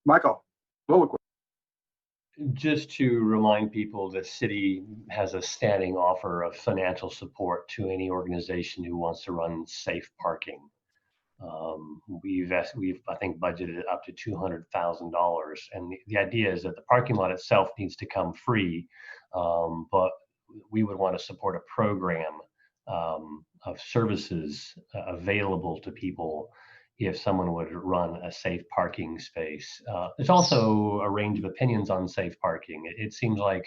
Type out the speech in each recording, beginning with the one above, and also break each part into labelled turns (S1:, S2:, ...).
S1: Michael, Willick.
S2: Just to remind people, the city has a standing offer of financial support to any organization who wants to run safe parking. We've I think budgeted up to $200,000, and the idea is that the parking lot itself needs to come free, but we would want to support a program of services available to people if someone would run a safe parking space. There's also a range of opinions on safe parking. It seems like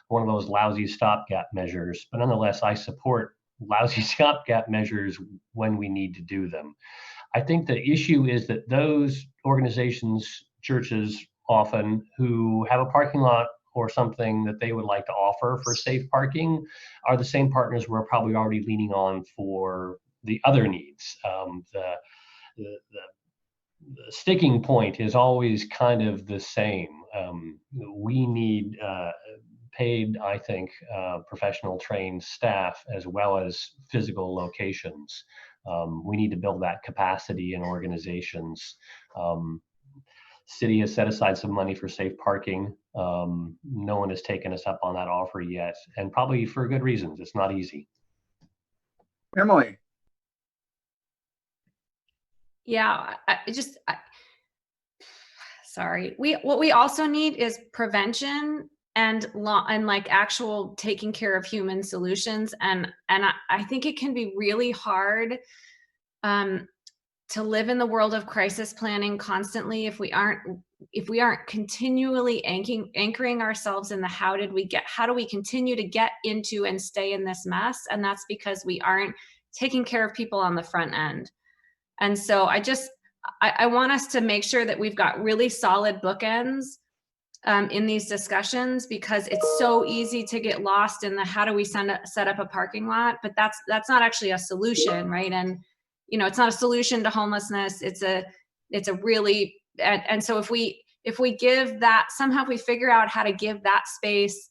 S2: one of those lousy stopgap measures, but nonetheless, I support lousy stopgap measures when we need to do them. I think the issue is that those organizations, churches often, who have a parking lot or something that they would like to offer for safe parking are the same partners we're probably already leaning on for the other needs. The sticking point is always kind of the same. We need paid, I think, professional trained staff as well as physical locations. We need to build that capacity in organizations. City has set aside some money for safe parking. No one has taken us up on that offer yet, and probably for good reasons. It's not easy.
S1: Emily.
S3: Yeah, sorry. What we also need is prevention and like actual taking care of human solutions. And I think it can be really hard to live in the world of crisis planning constantly if we aren't continually anchoring ourselves in the how do we continue to get into and stay in this mess. And that's because we aren't taking care of people on the front end. And so I want us to make sure that we've got really solid bookends in these discussions, because it's so easy to get lost in the how do we set up a parking lot, but that's not actually a solution, right? And it's not a solution to homelessness. It's a really, and so if we give that, somehow if we figure out how to give that space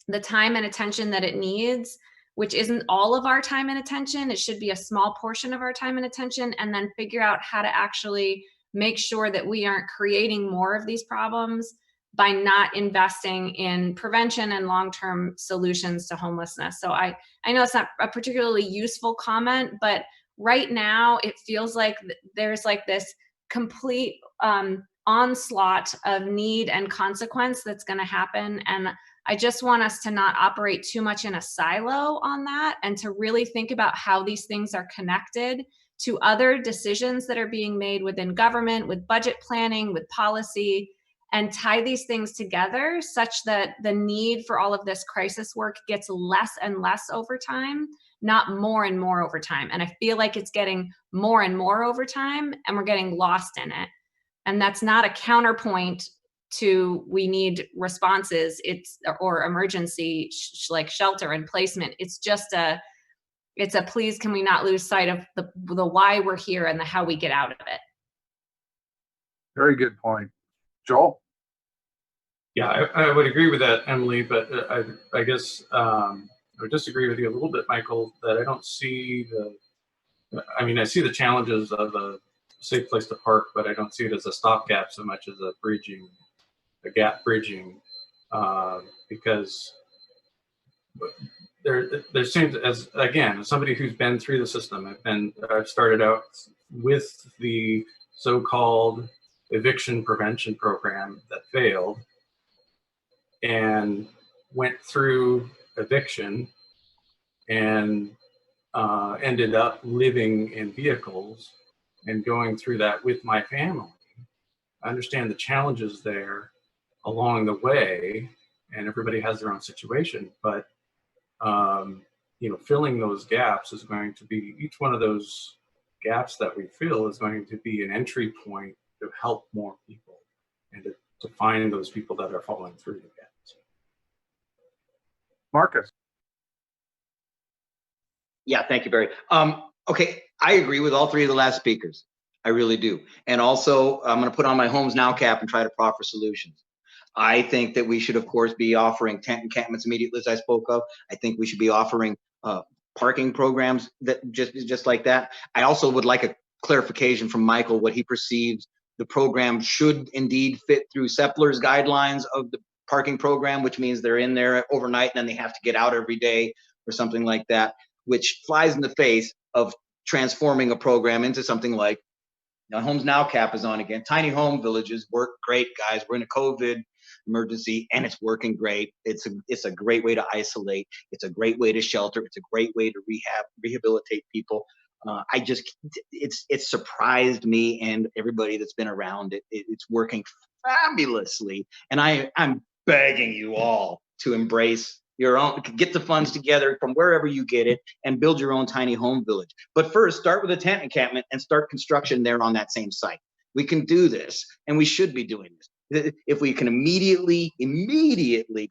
S3: the time and attention that it needs, which isn't all of our time and attention, it should be a small portion of our time and attention, and then figure out how to actually make sure that we aren't creating more of these problems by not investing in prevention and long-term solutions to homelessness. So I know it's not a particularly useful comment, but right now it feels like there's like this complete onslaught of need and consequence that's going to happen. And I just want us to not operate too much in a silo on that, and to really think about how these things are connected to other decisions that are being made within government, with budget planning, with policy, and tie these things together such that the need for all of this crisis work gets less and less over time, not more and more over time. And I feel like it's getting more and more over time, and we're getting lost in it. And that's not a counterpoint to we need responses, or emergency like shelter and placement. It's a please, can we not lose sight of the why we're here and the how we get out of it.
S1: Very good point. Joel?
S4: Yeah, I would agree with that, Emily, but I guess I would disagree with you a little bit, Michael, that I don't see I see the challenges of a safe place to park, but I don't see it as a stopgap so much as a gap bridging, because there seems, as somebody who's been through the system, I've started out with the so-called eviction prevention program that failed, and went through eviction and ended up living in vehicles and going through that with my family. I understand the challenges there along the way, and everybody has their own situation, but filling those gaps is going to be, each one of those gaps that we fill is going to be an entry point to help more people and to find those people that are falling through the gaps.
S1: Marcus?
S5: Yeah, thank you, Barry. Okay, I agree with all three of the last speakers. I really do. And also, I'm going to put on my HomesNOW cap and try to proffer solutions. I think that we should, of course, be offering tent encampments immediately, as I spoke of. I think we should be offering parking programs that just like that. I also would like a clarification from Michael what he perceives The program should indeed fit through Sepler's guidelines of the parking program, which means they're in there overnight and then they have to get out every day or something like that, which flies in the face of transforming a program into something like, now HomesNOW cap is on again. Tiny home villages work great, guys. We're in a COVID emergency and it's working great. It's a great way to isolate. It's a great way to shelter. It's a great way to rehabilitate people. It's surprised me and everybody that's been around it. It's working fabulously. And I'm begging you all to embrace your own, get the funds together from wherever you get it and build your own tiny home village. But first, start with a tent encampment and start construction there on that same site. We can do this, and we should be doing this. If we can immediately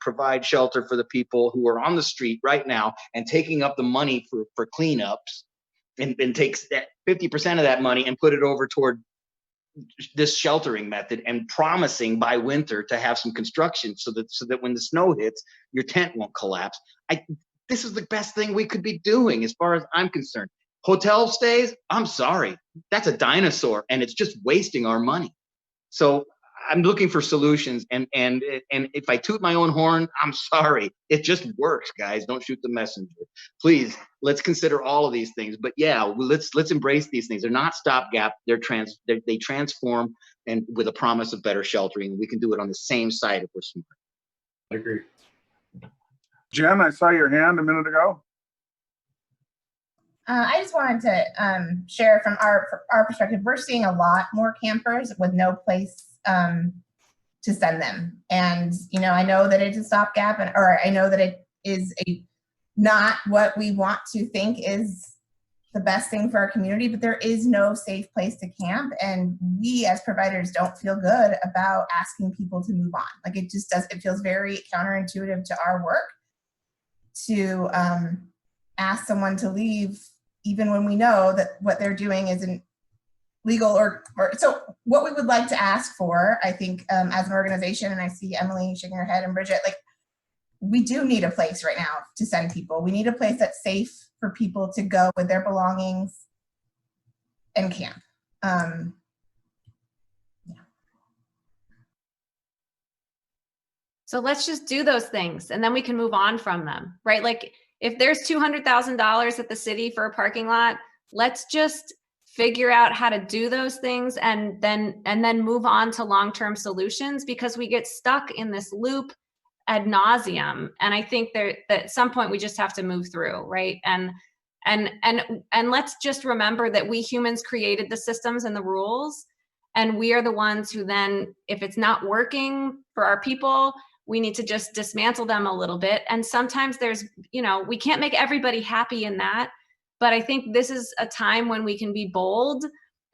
S5: provide shelter for the people who are on the street right now and taking up the money for cleanups, and takes that 50% of that money and put it over toward this sheltering method and promising by winter to have some construction so that when the snow hits, your tent won't collapse. This is the best thing we could be doing as far as I'm concerned. Hotel stays, I'm sorry, that's a dinosaur and it's just wasting our money. So I'm looking for solutions, and if I toot my own horn, I'm sorry. It just works, guys. Don't shoot the messenger. Please, let's consider all of these things. But yeah, let's embrace these things. They're not stopgap. They transform, and with a promise of better sheltering. We can do it on the same site if we're smart.
S4: I agree.
S1: Jen, I saw your hand a minute ago.
S6: I just wanted to share from our perspective. We're seeing a lot more campers with no place to send them, and I know that it's a stopgap, or I know that it is not what we want to think is the best thing for our community, but there is no safe place to camp, and we as providers don't feel good about asking people to move on. Like, it just does. It feels very counterintuitive to our work to ask someone to leave, even when we know that what they're doing isn't legal or so. What we would like to ask for, I think, as an organization, and I see Emily shaking her head and Bridget, like, we do need a place right now to send people. We need a place that's safe for people to go with their belongings and camp. Yeah.
S3: So let's just do those things and then we can move on from them, right? Like, if there's $200,000 at the city for a parking lot, let's just figure out how to do those things and then move on to long-term solutions, because we get stuck in this loop ad nauseum. And I think that at some point we just have to move through, right? And let's just remember that we humans created the systems and the rules, and we are the ones who then, if it's not working for our people, we need to just dismantle them a little bit. And sometimes there's, we can't make everybody happy in that, but I think this is a time when we can be bold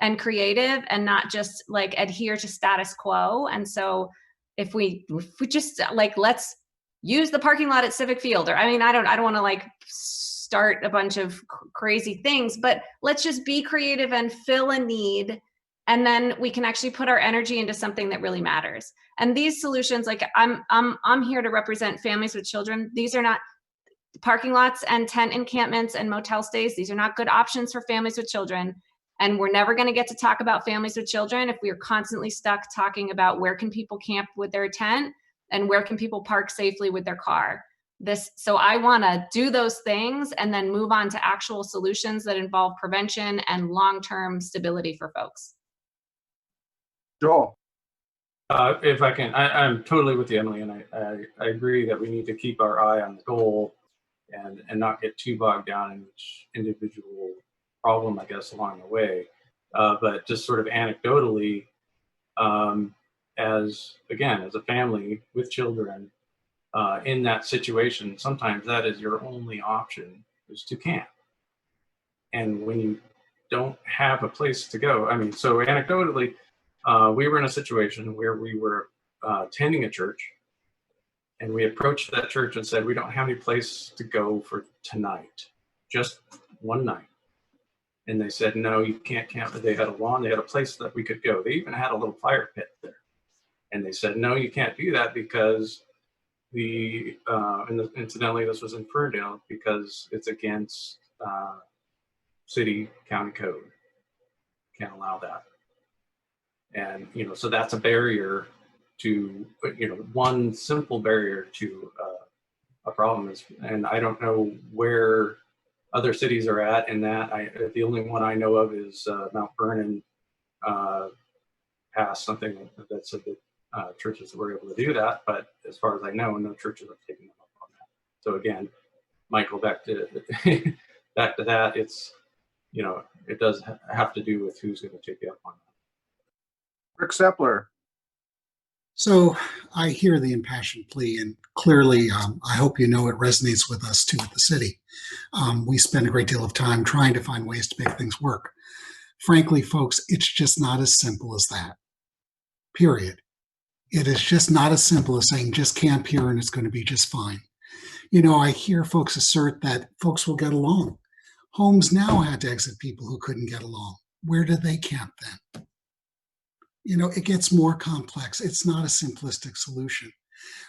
S3: and creative and not just like adhere to status quo. And so if we just like, let's use the parking lot at Civic Field, or, I mean, I don't want to like start a bunch of crazy things, but let's just be creative and fill a need. And then we can actually put our energy into something that really matters. And these solutions, like, I'm here to represent families with children. These are not parking lots and tent encampments and motel stays. These are not good options for families with children. And we're never going to get to talk about families with children if we are constantly stuck talking about where can people camp with their tent and where can people park safely with their car. So I want to do those things and then move on to actual solutions that involve prevention and long-term stability for folks.
S1: Joel.
S4: If I can, I'm totally with you, Emily, and I agree that we need to keep our eye on the goal and not get too bogged down in each individual problem, I guess, along the way. But just sort of anecdotally, as a family with children in that situation, sometimes that is your only option, is to camp. And when you don't have a place to go, I mean, so anecdotally, we were in a situation where we were attending a church, and we approached that church and said, we don't have any place to go for tonight, just one night. And they said, no, you can't camp. They had a lawn, they had a place that we could go. They even had a little fire pit there. And they said, no, you can't do that because incidentally, this was in Ferndale, because it's against city, county code. Can't allow that. And, so that's a barrier to, one simple barrier to a problem is, and I don't know where other cities are at in that. The only one I know of is Mount Vernon passed something that said that churches were able to do that, but as far as I know, no churches have taken them up on that. So again, Michael, back to that, it's, it does have to do with who's going to take you up on that.
S1: Rick Sepler.
S7: So I hear the impassioned plea, and clearly, I hope you know it resonates with us too at the city. We spend a great deal of time trying to find ways to make things work. Frankly, folks, it's just not as simple as that. Period. It is just not as simple as saying just camp here and it's going to be just fine. I hear folks assert that folks will get along. HomesNOW had to exit people who couldn't get along. Where did they camp then? It gets more complex. It's not a simplistic solution.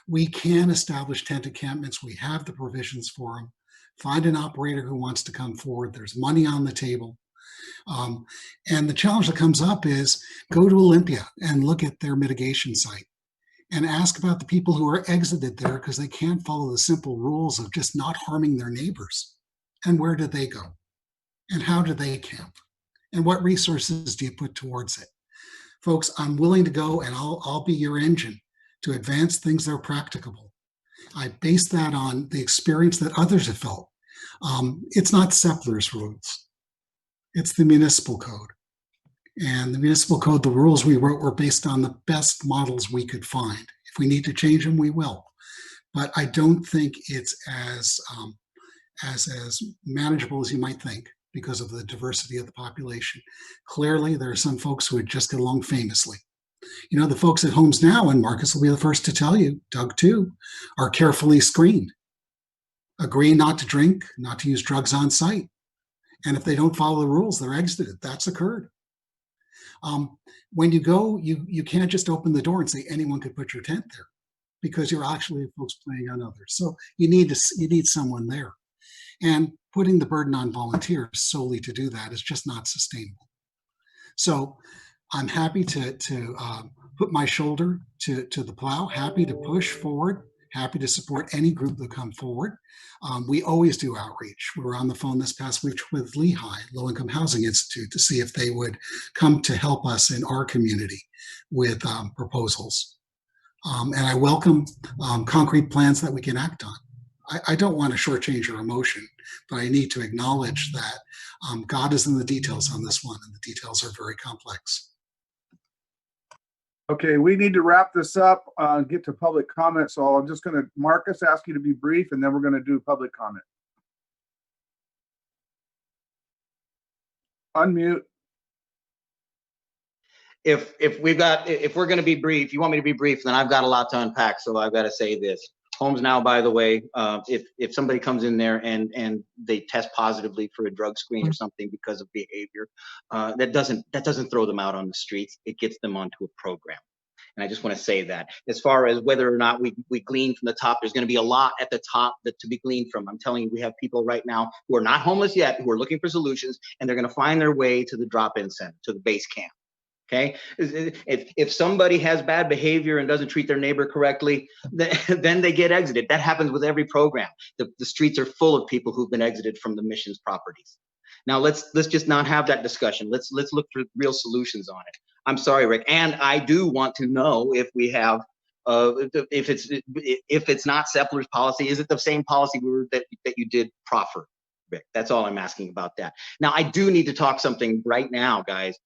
S7: We can establish tent encampments. We have the provisions for them. Find an operator who wants to come forward. There's money on the table. And the challenge that comes up is go to Olympia and look at their mitigation site and ask about the people who are exited there because they can't follow the simple rules of just not harming their neighbors. And where did they go? And how do they camp? And what resources do you put towards it? Folks, I'm willing to go and I'll be your engine to advance things that are practicable. I base that on the experience that others have felt. It's not Sepler's rules. It's the municipal code. And the municipal code, the rules we wrote were based on the best models we could find. If we need to change them, we will. But I don't think it's as manageable as you might think because of the diversity of the population. Clearly, there are some folks who would just get along famously. The folks at HomesNOW, and Marcus will be the first to tell you, Doug too, are carefully screened. Agree not to drink, not to use drugs on site. And if they don't follow the rules, they're exited. That's occurred. When you go, you can't just open the door and say anyone could put your tent there because you're actually folks playing on others. So you need someone there. And putting the burden on volunteers solely to do that is just not sustainable. So I'm happy to put my shoulder to the plow, happy to push forward, happy to support any group that come forward. We always do outreach. We were on the phone this past week with Lehigh, Low Income Housing Institute, to see if they would come to help us in our community with proposals. And I welcome concrete plans that we can act on. I don't want to shortchange your emotion, but I need to acknowledge that God is in the details on this one, and the details are very complex.
S1: Okay, we need to wrap this up and get to public comment. So I'm just going to, Marcus, ask you to be brief, and then we're going to do public comment. Unmute.
S5: If we're going to be brief, you want me to be brief, then I've got a lot to unpack. So I've got to say this. HomesNOW, by the way, if somebody comes in there and they test positively for a drug screen or something because of behavior, that doesn't throw them out on the streets. It gets them onto a program. And I just want to say that. As far as whether or not we glean from the top, there's going to be a lot at the top to be gleaned from. I'm telling you, we have people right now who are not homeless yet, who are looking for solutions, and they're going to find their way to the drop-in center, to the base camp. Okay, if somebody has bad behavior and doesn't treat their neighbor correctly, then they get exited. That happens with every program. The streets are full of people who've been exited from the missions properties. Now let's just not have that discussion. Let's look for real solutions on it. I'm sorry, Rick, and I do want to know if we have if it's not Sepler's policy, is it the same policy that you did proffer, Rick? That's all I'm asking about that. Now I do need to talk something right now, guys.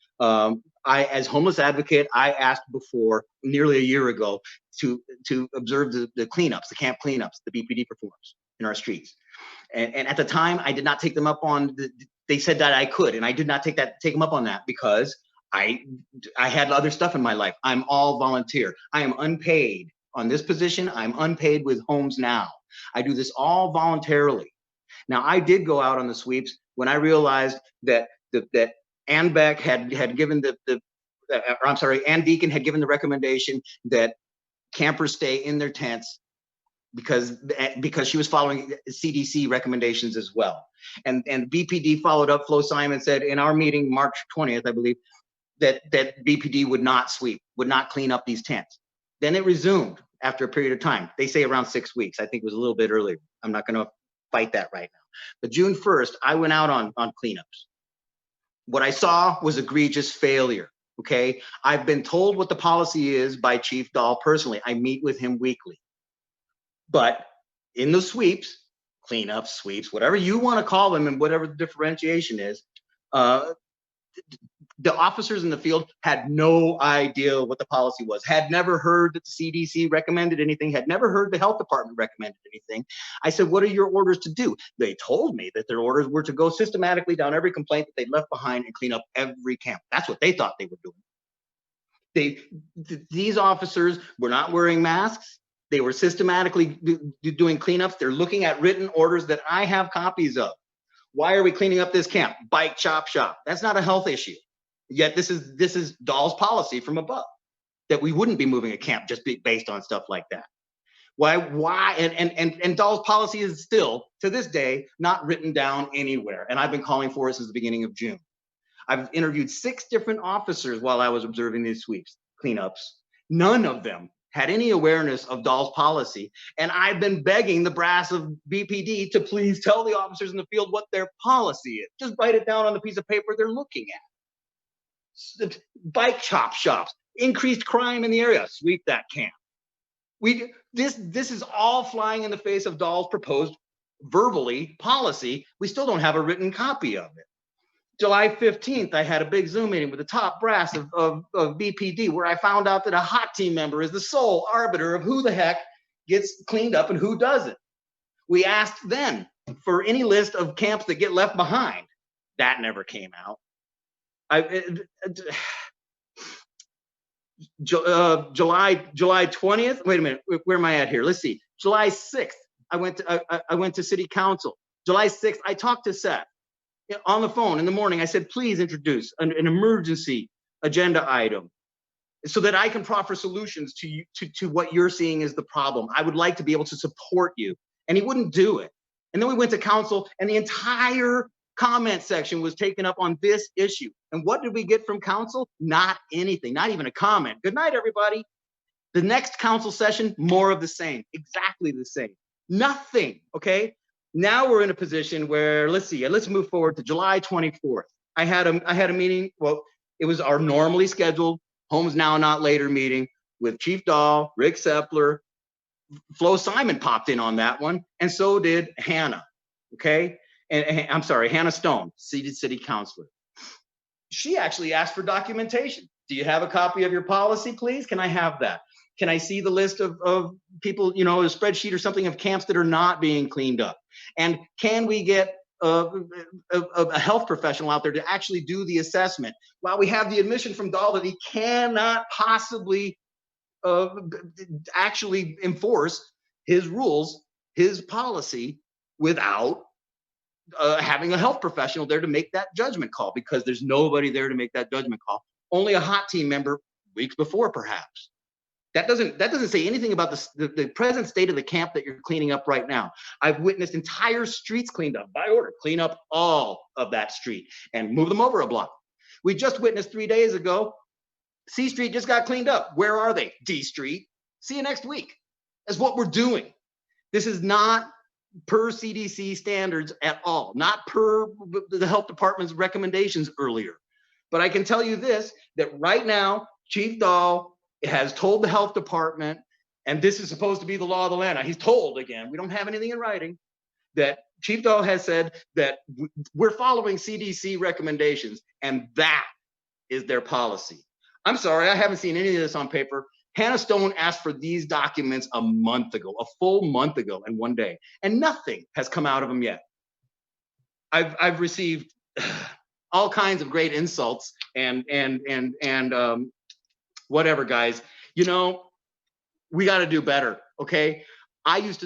S5: As homeless advocate, I asked before nearly a year ago to observe the cleanups, the camp cleanups, the BPD performs in our streets. And at the time, I did not take them up on, they said that I could, and I did not take them up on that because I had other stuff in my life. I'm all volunteer. I am unpaid on this position. I'm unpaid with HomesNOW. I do this all voluntarily. Now, I did go out on the sweeps when I realized that Ann Beck had given Ann Deacon had given the recommendation that campers stay in their tents because she was following CDC recommendations as well. And BPD followed up. Flo Simon said in our meeting March 20th, I believe, that BPD would not sweep, would not clean up these tents. Then it resumed after a period of time. They say around 6 weeks. I think it was a little bit earlier. I'm not going to fight that right now. But June 1st, I went out on cleanups. What I saw was egregious failure. Okay, I've been told what the policy is by Chief Dahl personally. I meet with him weekly. But in the sweeps, cleanups, sweeps, whatever you want to call them, and whatever the differentiation is, the officers in the field had no idea what the policy was, had never heard that the CDC recommended anything, had never heard the health department recommended anything. I said, what are your orders to do? They told me that their orders were to go systematically down every complaint that they left behind and clean up every camp. That's what they thought they were doing. These officers were not wearing masks. They were systematically doing cleanups. They're looking at written orders that I have copies of. Why are we cleaning up this camp? Bike chop shop. That's not a health issue. Yet this is Dahl's policy from above, that we wouldn't be moving a camp just based on stuff like that. Why? And Dahl's policy is still, to this day, not written down anywhere. And I've been calling for it since the beginning of June. I've interviewed 6 different officers while I was observing these sweeps, cleanups. None of them had any awareness of Dahl's policy. And I've been begging the brass of BPD to please tell the officers in the field what their policy is. Just write it down on the piece of paper they're looking at. Bike chop shops, increased crime in the area, sweep that camp. This is all flying in the face of Dahl's proposed verbally policy. We still don't have a written copy of it. July 15th, I had a big Zoom meeting with the top brass of BPD, where I found out that a hot team member is the sole arbiter of who the heck gets cleaned up and who doesn't. We asked then for any list of camps that get left behind. That never came out. July 20th. Wait a minute. Where am I at here? Let's see. July 6th, I went to City Council. July 6th, I talked to Seth on the phone in the morning. I said, please introduce an emergency agenda item so that I can proffer solutions to you, to what you're seeing as the problem. I would like to be able to support you. And he wouldn't do it. And then we went to council, and the entire comment section was taken up on this issue. And what did we get from council? Not anything, not even a comment. Good night, everybody. The next council session, more of the same, exactly the same. Nothing, okay? Now we're in a position where, let's move forward to July 24th. I had a meeting, well, it was our normally scheduled Homes Now, Not Later meeting with Chief Dahl, Rick Sepler. Flo Simon popped in on that one, and so did Hannah, okay? And I'm sorry, Hannah Stone, seated city councilor. She actually asked for documentation. Do you have a copy of your policy, please? Can I have that? Can I see the list of people, you know, a spreadsheet or something of camps that are not being cleaned up? And can we get a health professional out there to actually do the assessment? While we have the admission from Dahl that he cannot possibly actually enforce his rules, his policy, without having a health professional there to make that judgment call, because there's nobody there to make that judgment call. Only a hot team member weeks before, perhaps. That doesn't say anything about the present state of the camp that you're cleaning up right now. I've witnessed entire streets cleaned up by order. Clean up all of that street and move them over a block. We just witnessed 3 days ago, C Street just got cleaned up. Where are they? D Street. See you next week. That's what we're doing. This is not per CDC standards at all, not per the health department's recommendations earlier. But I can tell you this, that right now, Chief Dahl has told the health department, and this is supposed to be the law of the land. Now, he's told, again, we don't have anything in writing, that Chief Dahl has said that we're following CDC recommendations, and that is their policy. I'm sorry, I haven't seen any of this on paper. Hannah Stone asked for these documents a month ago, a full month ago, and one day, and nothing has come out of them yet. I've received all kinds of great insults and whatever, guys. You know, we got to do better, okay? I used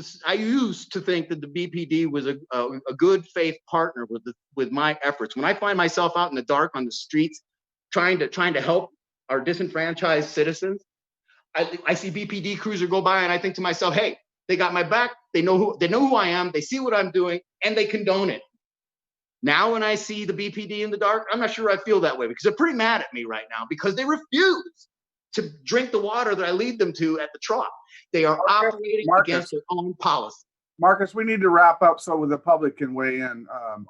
S5: to think that the BPD was a good faith partner with my efforts. When I find myself out in the dark on the streets, trying to help our disenfranchised citizens, I see BPD cruiser go by and I think to myself, hey, they got my back. They know who I am. They see what I'm doing, and they condone it. Now, when I see the BPD in the dark, I'm not sure I feel that way because they're pretty mad at me right now because they refuse to drink the water that I lead them to at the trough. They are operating against their own policy.
S1: Marcus, we need to wrap up so the public can weigh in.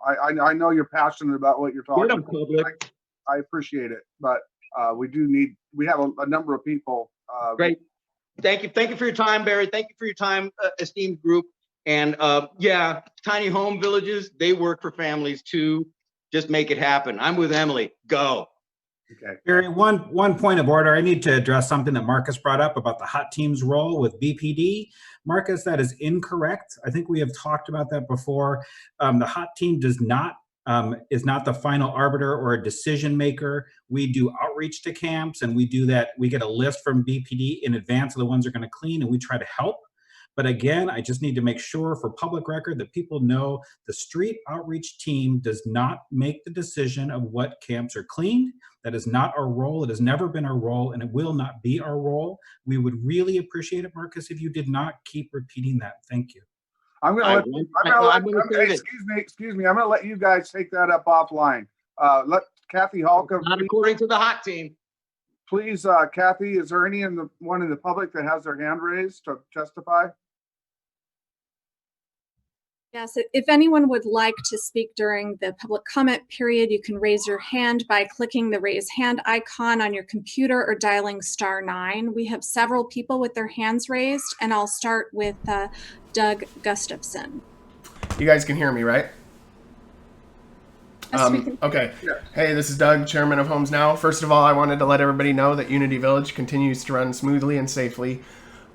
S1: I know you're passionate about what you're talking about. I appreciate it, but we have a number of people.
S5: Great. Thank you for your time, Barry. Thank you for your time, esteemed group. And yeah, tiny home villages, they work for families too. Just make it happen. I'm with Emily. Go.
S1: Okay.
S8: Barry, one point of order. I need to address something that Marcus brought up about the hot team's role with BPD. Marcus, that is incorrect. I think we have talked about that before. The hot team is not the final arbiter or a decision maker. We do outreach to camps, and we do that. We get a list from BPD in advance of the ones they're going to clean, and we try to help. But again, I just need to make sure for public record that people know the street outreach team does not make the decision of what camps are cleaned. That is not our role. It has never been our role, and it will not be our role. We would really appreciate it, Marcus, if you did not keep repeating that. Thank you.
S1: Excuse me. I'm going to let you guys take that up offline. Let Kathy Halka.
S5: Not according to the hot team.
S1: Please, Kathy, is there anyone in the public that has their hand raised to testify?
S9: Yes, if anyone would like to speak during the public comment period, you can raise your hand by clicking the raise hand icon on your computer or dialing *9. We have several people with their hands raised, and I'll start with Doug Gustafson.
S10: You guys can hear me, right? Okay. Yeah. Hey, this is Doug, chairman of HomesNOW. First of all, I wanted to let everybody know that Unity Village continues to run smoothly and safely.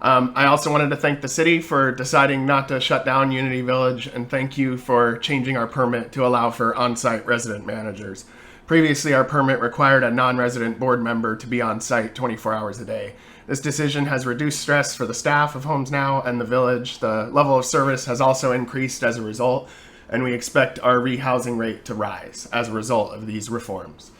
S10: I also wanted to thank the city for deciding not to shut down Unity Village, and thank you for changing our permit to allow for on-site resident managers. Previously, our permit required a non-resident board member to be on site 24 hours a day. This decision has reduced stress for the staff of HomesNOW and the village. The level of service has also increased as a result, and we expect our rehousing rate to rise as a result of these reforms.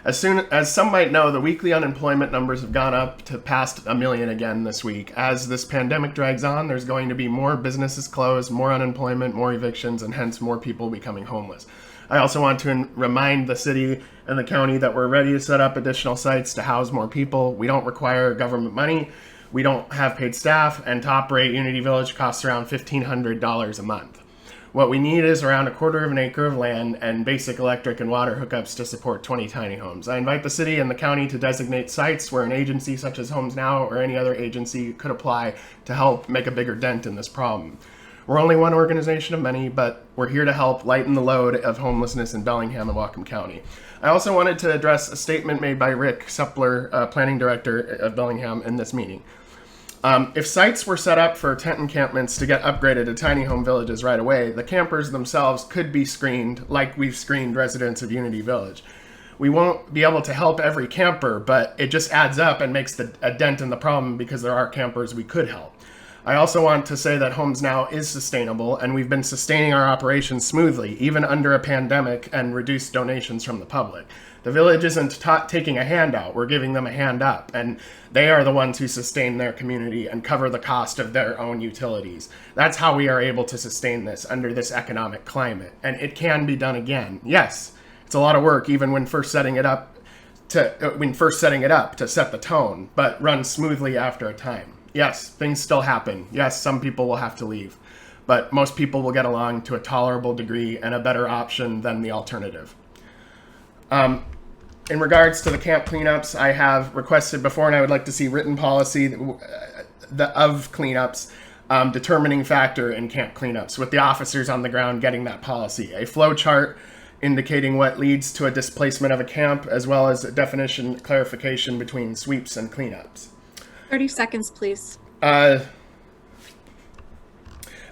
S10: As some might know, the weekly unemployment numbers have gone up to past 1 million again this week. As this pandemic drags on, there's going to be more businesses closed, more unemployment, more evictions, and hence more people becoming homeless. I also want to remind the city and the county that we're ready to set up additional sites to house more people. We don't require government money. We don't have paid staff, and to operate Unity Village costs around $1,500 a month. What we need is around 1/4 of an acre of land and basic electric and water hookups to support 20 tiny homes. I invite the city and the county to designate sites where an agency such as HomesNOW or any other agency could apply to help make a bigger dent in this problem. We're only one organization of many, but we're here to help lighten the load of homelessness in Bellingham and Whatcom County. I also wanted to address a statement made by Rick Suppler, planning director of Bellingham, in this meeting. If sites were set up for tent encampments to get upgraded to tiny home villages right away, the campers themselves could be screened like we've screened residents of Unity Village. We won't be able to help every camper, but it just adds up and makes a dent in the problem because there are campers we could help. I also want to say that HomesNOW is sustainable, and we've been sustaining our operations smoothly, even under a pandemic and reduced donations from the public. The village isn't taking a handout, we're giving them a hand up, and they are the ones who sustain their community and cover the cost of their own utilities. That's how we are able to sustain this under this economic climate, and it can be done again. Yes, it's a lot of work even when first setting it up to set the tone, but run smoothly after a time. Yes, things still happen. Yes, some people will have to leave, but most people will get along to a tolerable degree and a better option than the alternative. In regards to the camp cleanups, I have requested before, and I would like to see written policy of cleanups, determining factor in camp cleanups, with the officers on the ground getting that policy. A flow chart indicating what leads to a displacement of a camp, as well as a definition clarification between sweeps and cleanups.
S9: 30 seconds, please.
S10: I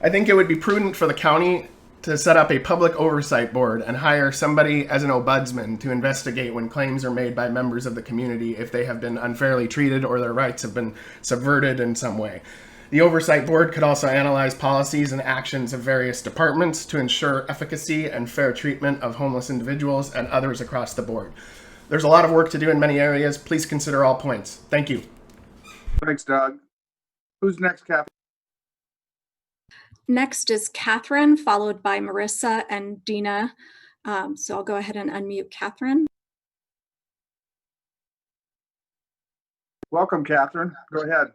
S10: think it would be prudent for the county to set up a public oversight board and hire somebody as an ombudsman to investigate when claims are made by members of the community if they have been unfairly treated or their rights have been subverted in some way. The oversight board could also analyze policies and actions of various departments to ensure efficacy and fair treatment of homeless individuals and others across the board. There's a lot of work to do in many areas. Please consider all points. Thank you.
S1: Thanks, Doug. Who's next, Kathy?
S9: Next is Catherine, followed by Marissa and Dina. So I'll go ahead and unmute Catherine.
S1: Welcome, Catherine. Go ahead.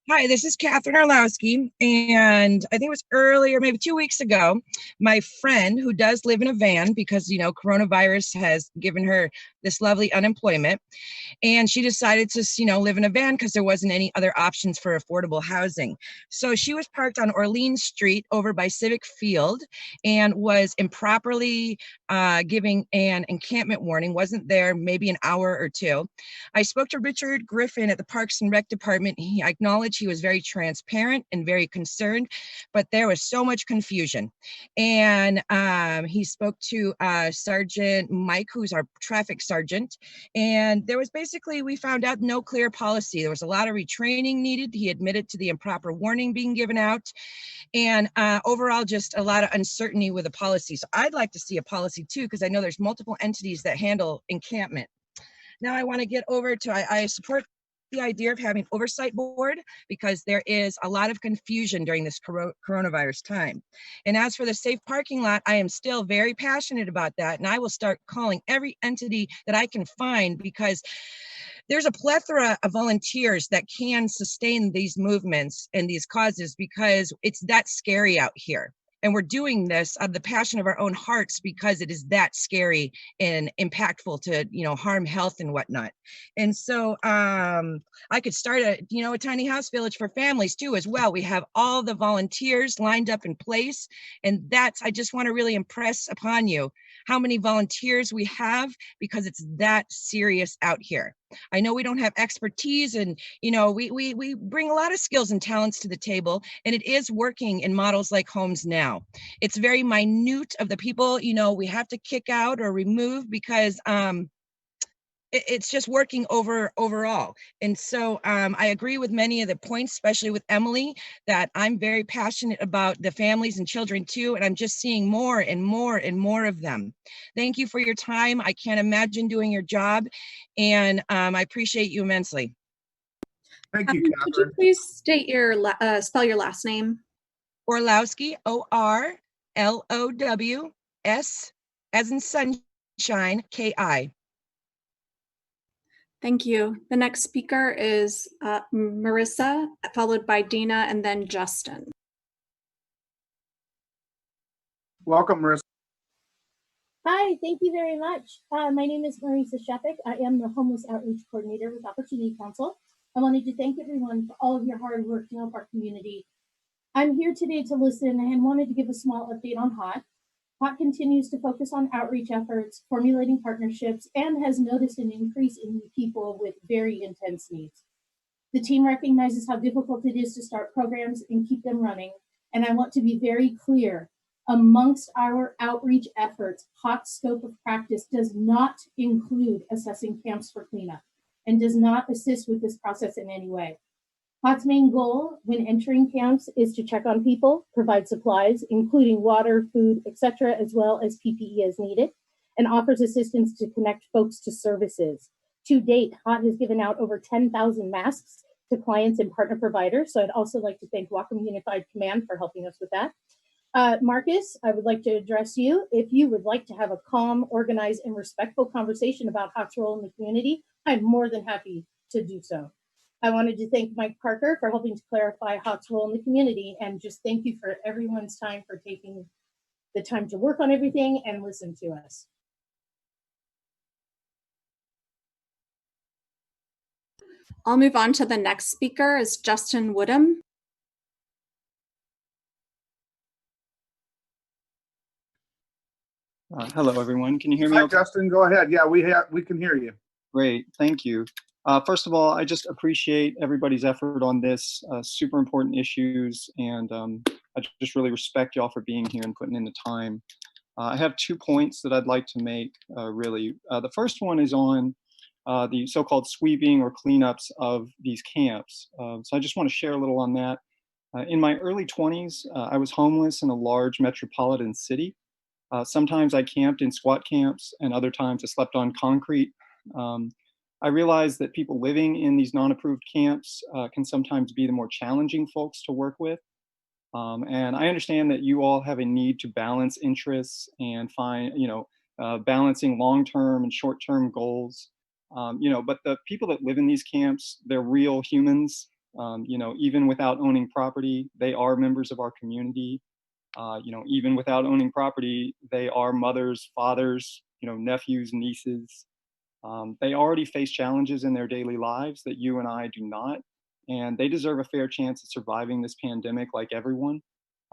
S11: Hi, this is Catherine Arlowski, and I think it was earlier, maybe 2 weeks ago, my friend who does live in a van because, you know, coronavirus has given her this lovely unemployment, and she decided to, you know, live in a van because there wasn't any other options for affordable housing. So she was parked on Orleans Street over by Civic Field and was improperly giving an encampment warning, wasn't there maybe an hour or two. I spoke to Richard Griffin at the Parks and Rec Department. He acknowledged he was very transparent and very concerned, but there was so much confusion. And he spoke to Sergeant Mike, who's our traffic sergeant. And there was basically, we found out no clear policy. There was a lot of retraining needed. He admitted to the improper warning being given out. And overall, just a lot of uncertainty with the policy. So I'd like to see a policy too, because I know there's multiple entities that handle encampment. Now I want to get over to, I support the idea of having oversight board because there is a lot of confusion during this coronavirus time. And as for the safe parking lot, I am still very passionate about that. And I will start calling every entity that I can find because there's a plethora of volunteers that can sustain these movements and these causes because it's that scary out here. And we're doing this out of the passion of our own hearts because it is that scary and impactful to, you know, harm health and whatnot. And so I could start a tiny house village for families too as well. We have all the volunteers lined up in place. And I just want to really impress upon you how many volunteers we have because it's that serious out here. I know we don't have expertise and, you know, we bring a lot of skills and talents to the table, and it is working in models like HomesNOW. It's very minute of the people, you know, we have to kick out or remove because it's just working overall. And so I agree with many of the points, especially with Emily, that I'm very passionate about the families and children too. And I'm just seeing more and more and more of them. Thank you for your time. I can't imagine doing your job. And I appreciate you immensely.
S1: Thank you, Catherine.
S9: Could you please state your, spell your last name?
S11: Orlowski, O-R-L-O-W-S, as in sunshine, K-I.
S9: Thank you. The next speaker is Marissa, followed by Dina, and then Justin.
S1: Welcome, Marissa.
S12: Hi, thank you very much. My name is Marissa Shepik. I am the Homeless Outreach Coordinator with Opportunity Council. I wanted to thank everyone for all of your hard work to help our community. I'm here today to listen and wanted to give a small update on HOT. HOT continues to focus on outreach efforts, formulating partnerships, and has noticed an increase in people with very intense needs. The team recognizes how difficult it is to start programs and keep them running, and I want to be very clear. Amongst our outreach efforts, HOT's scope of practice does not include assessing camps for cleanup and does not assist with this process in any way. HOT's main goal when entering camps is to check on people, provide supplies, including water, food, etc., as well as PPE as needed, and offers assistance to connect folks to services. To date, HOT has given out over 10,000 masks to clients and partner providers. So I'd also like to thank Whatcom Unified Command for helping us with that. Marcus, I would like to address you. If you would like to have a calm, organized, and respectful conversation about HOT's role in the community, I'm more than happy to do so. I wanted to thank Mike Parker for helping to clarify HOT's role in the community, and just thank you for everyone's time for taking the time to work on everything and listen to us.
S9: I'll move on to the next speaker is Justin Woodham.
S13: Hello, everyone. Can you hear me?
S1: Hi,
S13: okay?
S1: Justin. Go ahead. Yeah, we can hear you.
S13: Great. Thank you. First of all, I just appreciate everybody's effort on this super important issues, and I just really respect y'all for being here and putting in the time. I have 2 points that I'd like to make, really. The first one is on the so-called sweeping or cleanups of these camps. So I just want to share a little on that. In my early 20s, I was homeless in a large metropolitan city. Sometimes I camped in squat camps, and other times I slept on concrete. I realized that people living in these non-approved camps can sometimes be the more challenging folks to work with. And I understand that you all have a need to balance interests and find, balancing long-term and short-term goals. But the people that live in these camps, they're real humans. Even without owning property, they are members of our community. Even without owning property, they are mothers, fathers, nephews, nieces. They already face challenges in their daily lives that you and I do not, and they deserve a fair chance at surviving this pandemic like everyone.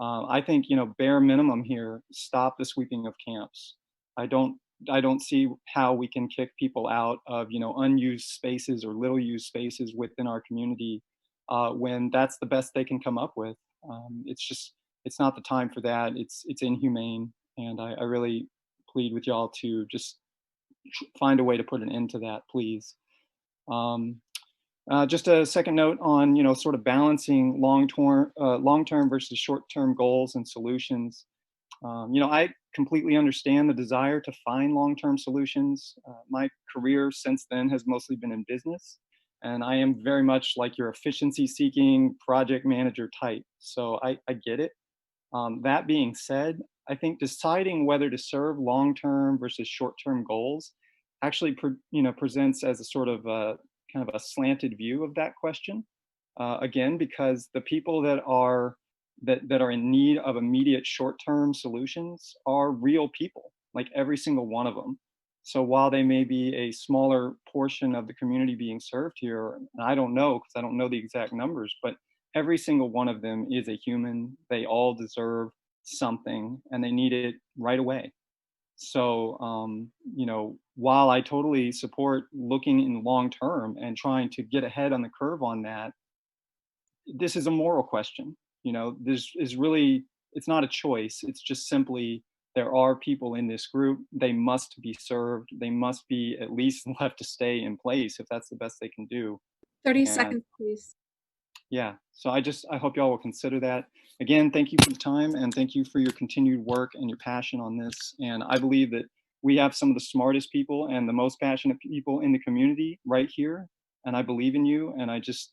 S13: I think, bare minimum here, stop the sweeping of camps. I don't see how we can kick people out of, unused spaces or little used spaces within our community when that's the best they can come up with. It's not the time for that. It's inhumane, and I really plead with y'all to just find a way to put an end to that, please. Just a second note on, sort of balancing long-term versus short-term goals and solutions. I completely understand the desire to find long-term solutions. My career since then has mostly been in business, and I am very much like your efficiency-seeking project manager type. So I get it. That being said, I think deciding whether to serve long-term versus short-term goals actually, presents as a sort of kind of a slanted view of that question. Again, because the people that are in need of immediate short-term solutions are real people, like every single one of them. So while they may be a smaller portion of the community being served here, and I don't know because I don't know the exact numbers, but every single one of them is a human. They all deserve something, and they need it right away. So, while I totally support looking in long term and trying to get ahead on the curve on that, this is a moral question. This is really, it's not a choice. It's just simply, there are people in this group. They must be served. They must be at least left to stay in place if that's the best they can do.
S9: 30 seconds, please.
S13: Yeah, so I hope y'all will consider that. Again, thank you for the time, and thank you for your continued work and your passion on this. And I believe that we have some of the smartest people and the most passionate people in the community right here. And I believe in you, and I just,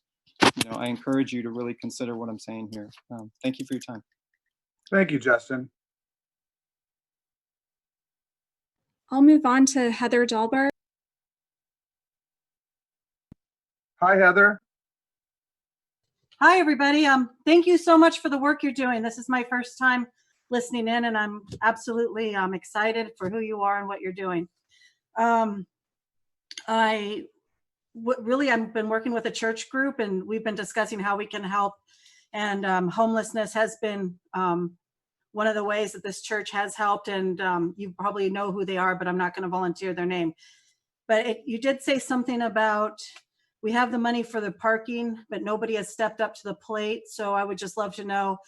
S13: I encourage you to really consider what I'm saying here. Thank you for your time.
S1: Thank you, Justin.
S9: I'll move on to Heather Dahlberg.
S1: Hi, Heather.
S14: Hi, everybody. Thank you so much for the work you're doing. This is my first time listening in, and I'm absolutely excited for who you are and what you're doing. I've been working with a church group, and we've been discussing how we can help. And homelessness has been one of the ways that this church has helped. And you probably know who they are, but I'm not going to volunteer their name. But you did say something about, we have the money for the parking, but nobody has stepped up to the plate. So I would just love to know,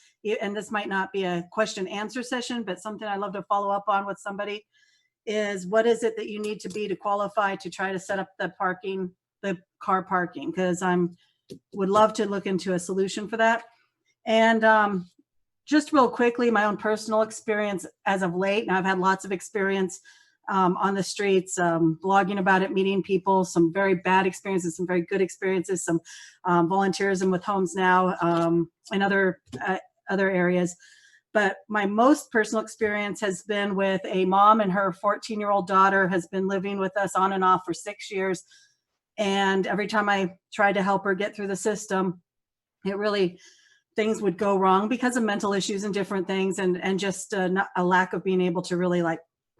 S14: and this might not be a question answer session, but something I'd love to follow up on with somebody is, what is it that you need to be to qualify to try to set up the car parking? Because would love to look into a solution for that. And just real quickly, my own personal experience as of late, and I've had lots of experience on the streets, blogging about it, meeting people, some very bad experiences, some very good experiences, some volunteerism with HomesNOW and other areas. But my most personal experience has been with a mom, and her 14-year-old daughter has been living with us on and off for 6 years. And every time I tried to help her get through the system, things would go wrong because of mental issues and different things, and just a lack of being able to really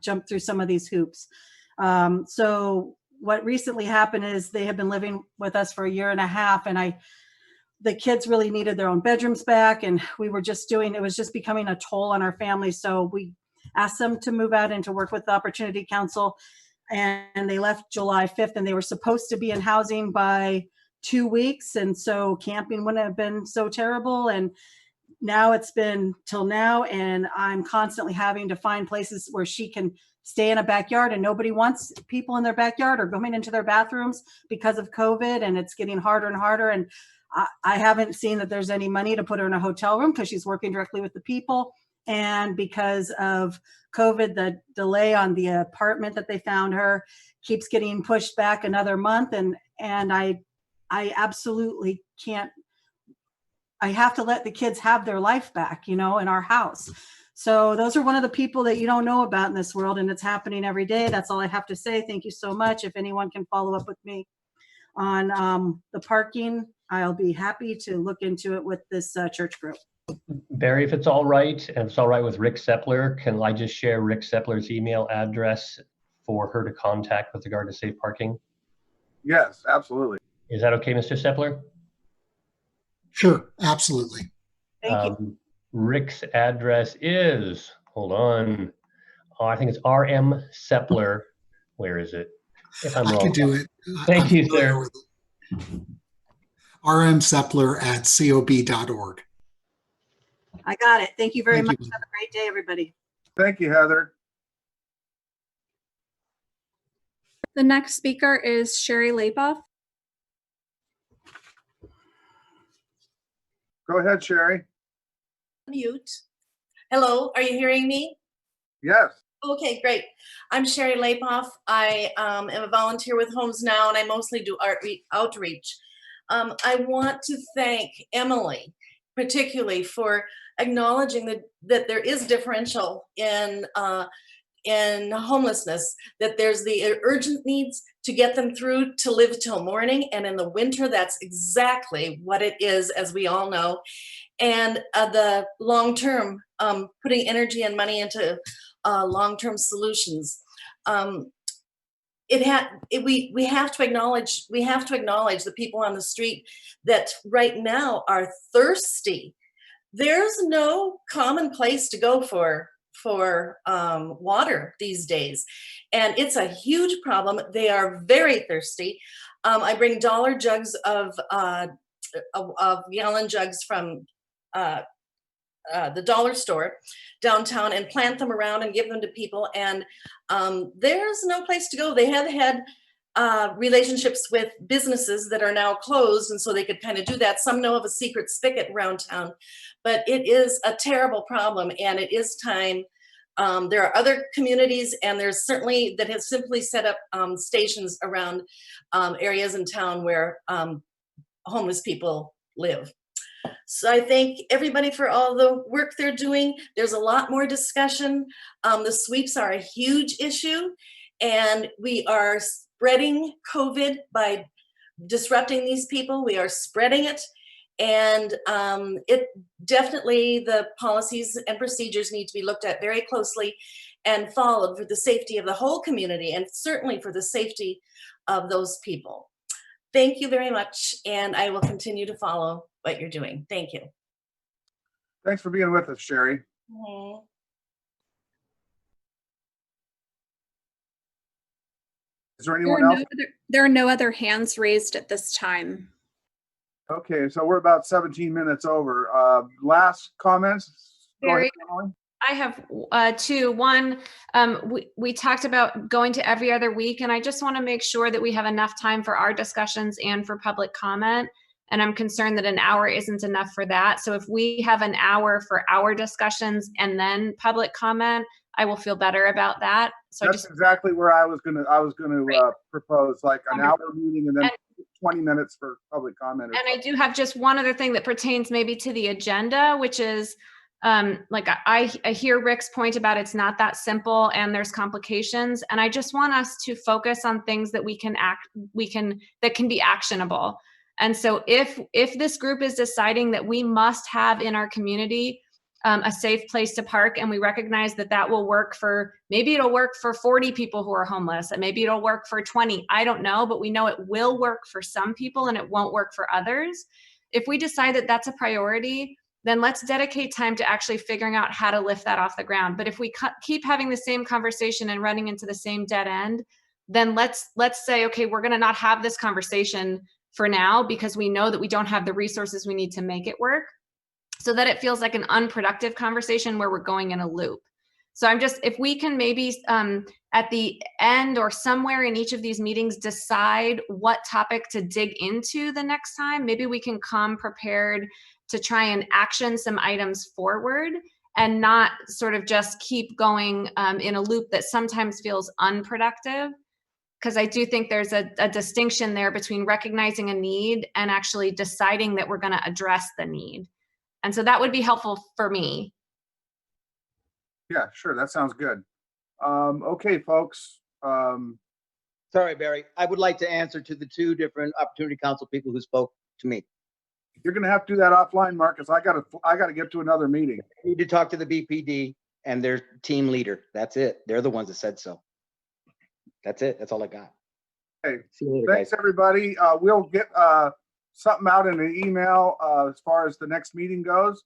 S14: jump through some of these hoops. So what recently happened is they have been living with us for 1.5 years, and the kids really needed their own bedrooms back, and it was just becoming a toll on our family. So we asked them to move out and to work with the Opportunity Council, and they left July 5th, and they were supposed to be in housing by 2 weeks. And so camping wouldn't have been so terrible. And now it's been till now, and I'm constantly having to find places where she can stay in a backyard, and nobody wants people in their backyard or going into their bathrooms because of COVID, and it's getting harder and harder. And I haven't seen that there's any money to put her in a hotel room because she's working directly with the people. And because of COVID, the delay on the apartment that they found her keeps getting pushed back another month. And I absolutely can't. I have to let the kids have their life back, you know, in our house. So those are one of the people that you don't know about in this world, and it's happening every day. That's all I have to say. Thank you so much. If anyone can follow up with me on the parking, I'll be happy to look into it with this church group.
S2: Barry, if it's all right, and it's all right with Rick Sepler, can I just share Rick Sepler's email address for her to contact with regard to safe parking?
S1: Yes, absolutely.
S2: Is that okay, Mr. Sepler?
S7: Sure, absolutely.
S14: Thank you.
S2: Rick's address is, hold on, I think it's RM Sepler. Where is it? If I'm
S7: I
S2: wrong.
S7: could do it.
S2: Thank
S7: I'm
S2: you,
S7: familiar
S2: sir.
S7: with it. rmsepler@cob.org.
S14: I got it. Thank you very
S7: Thank
S14: much.
S7: you.
S14: Have a great day, everybody.
S1: Thank you, Heather.
S9: The next speaker is Sherry Lapoff.
S1: Go ahead, Sherry.
S15: Mute. Hello, are you hearing me?
S1: Yes.
S15: Okay, great. I'm Sherry Lapoff. I am a volunteer with HomesNOW, and I mostly do outreach. I want to thank Emily, particularly, for acknowledging that there is differential in homelessness, that there's the urgent needs to get them through to live till morning, and in the winter, that's exactly what it is, as we all know. And the long-term, putting energy and money into long-term solutions. We have to acknowledge the people on the street that right now are thirsty. There's no common place to go for water these days, and it's a huge problem. They are very thirsty. I bring dollar jugs of gallon jugs from the dollar store downtown and plant them around and give them to people, and there's no place to go. They have had relationships with businesses that are now closed, and so they could kind of do that. Some know of a secret spigot around town, but it is a terrible problem, and it is time. There are other communities, and there's certainly that have simply set up stations around areas in town where homeless people live. So I thank everybody for all the work they're doing. There's a lot more discussion. The sweeps are a huge issue, and we are spreading COVID by disrupting these people. We are spreading it, and it definitely, the policies and procedures need to be looked at very closely and followed for the safety of the whole community, and certainly for the safety of those people. Thank you very much, and I will continue to follow what you're doing. Thank you.
S1: Thanks for being with us, Sherry. Is there anyone else?
S9: There are no other hands raised at this time.
S1: Okay, so we're about 17 minutes over. Last comments? Go ahead, Emily.
S3: I have two. One, we talked about going to every other week, and I just want to make sure that we have enough time for our discussions and for public comment. And I'm concerned that an hour isn't enough for that. So if we have an hour for our discussions and then public comment, I will feel better about that. So
S1: that's exactly where I was gonna propose, like an hour meeting and then 20 minutes for public comment.
S3: And I do have just one other thing that pertains maybe to the agenda, which is like I hear Rick's point about it's not that simple and there's complications. And I just want us to focus on things that that can be actionable. And so if this group is deciding that we must have in our community a safe place to park, and we recognize that will work maybe it'll work for 40 people who are homeless, and maybe it'll work for 20, I don't know, but we know it will work for some people and it won't work for others. If we decide that that's a priority, then let's dedicate time to actually figuring out how to lift that off the ground. But if we keep having the same conversation and running into the same dead end, then let's say, okay, we're gonna not have this conversation for now because we know that we don't have the resources we need to make it work, so that it feels like an unproductive conversation where we're going in a loop. So if we can maybe at the end or somewhere in each of these meetings decide what topic to dig into the next time, maybe we can come prepared to try and action some items forward and not sort of just keep going in a loop that sometimes feels unproductive. Because I do think there's a distinction there between recognizing a need and actually deciding that we're going to address the need. And so that would be helpful for me.
S1: Yeah, sure. That sounds good. Okay, folks.
S5: Sorry, Barry. I would like to answer to the two different Opportunity Council people who spoke to me.
S1: You're going to have to do that offline, Marcus. I got to get to another meeting.
S5: I need to talk to the BPD and their team leader. That's it. They're the ones that said so. That's it. That's all I got.
S1: Okay.
S5: See you later,
S1: Thanks,
S5: guys.
S1: everybody. We'll get something out in an email as far as the next meeting goes.